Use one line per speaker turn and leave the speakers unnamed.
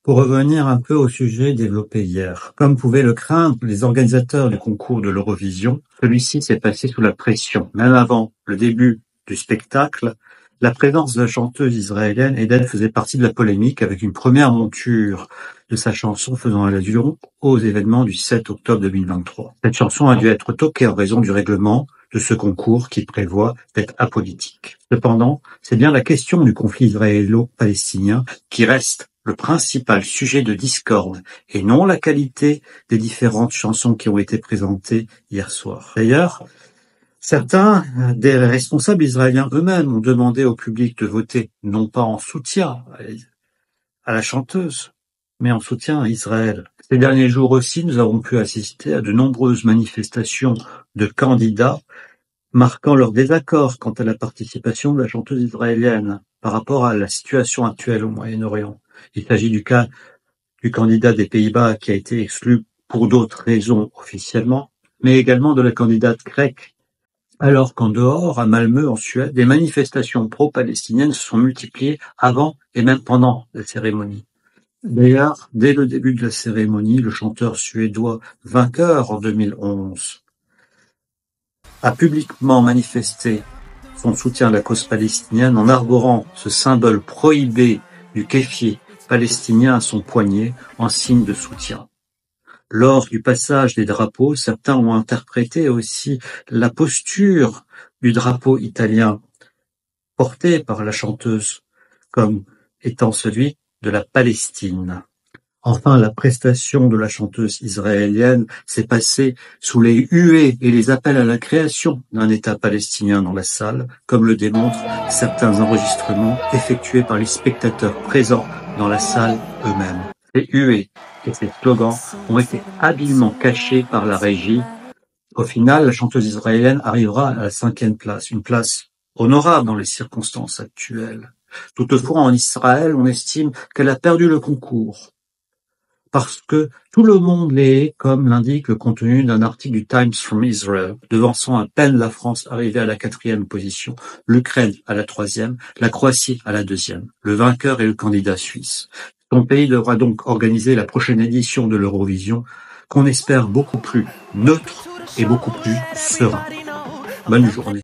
Pour revenir un peu au sujet développé hier, comme pouvaient le craindre les organisateurs du concours de l'Eurovision, celui-ci s'est passé sous la pression. Même avant le début du spectacle, la présence de la chanteuse israélienne Eden faisait partie de la polémique avec une première monture de sa chanson faisant allusion aux événements du 7 octobre 2023. Cette chanson a dû être toquée en raison du règlement de ce concours qui prévoit d'être apolitique. Cependant, c'est bien la question du conflit israélo-palestinien qui reste le principal sujet de discorde et non la qualité des différentes chansons qui ont été présentées hier soir. D'ailleurs, certains des responsables israéliens eux-mêmes ont demandé au public de voter non pas en soutien à la chanteuse, mais en soutien à Israël. Ces derniers jours aussi, nous avons pu assister à de nombreuses manifestations de candidats marquant leur désaccord quant à la participation de la chanteuse israélienne par rapport à la situation actuelle au Moyen-Orient. Il s'agit du cas du candidat des Pays-Bas qui a été exclu pour d'autres raisons officiellement, mais également de la candidate grecque. Alors qu'en dehors, à Malmö en Suède, des manifestations pro-palestiniennes se sont multipliées avant et même pendant la cérémonie. D'ailleurs, dès le début de la cérémonie, le chanteur suédois vainqueur en 2011 a publiquement manifesté son soutien à la cause palestinienne en arborant ce symbole prohibé du kéfier palestinien à son poignet en signe de soutien. Lors du passage des drapeaux, certains ont interprété aussi la posture du drapeau italien porté par la chanteuse comme étant celui de la Palestine. Enfin, la prestation de la chanteuse israélienne s'est passée sous les huées et les appels à la création d'un État palestinien dans la salle, comme le démontrent certains enregistrements effectués par les spectateurs présents dans la salle eux-mêmes. Ces huées et ces slogans ont été habilement cachés par la régie. Au final, la chanteuse israélienne arrivera à la 5e place, une place honorable dans les circonstances actuelles. Toutefois, en Israël, on estime qu'elle a perdu le concours, parce que tout le monde l'est, comme l'indique le contenu d'un article du Times from Israel, devançant à peine la France arrivée à la 4e position, l'Ukraine à la 3e, la Croatie à la 2e. Le vainqueur est le candidat suisse. Son pays devra donc organiser la prochaine édition de l'Eurovision, qu'on espère beaucoup plus neutre et beaucoup plus serein. Bonne journée.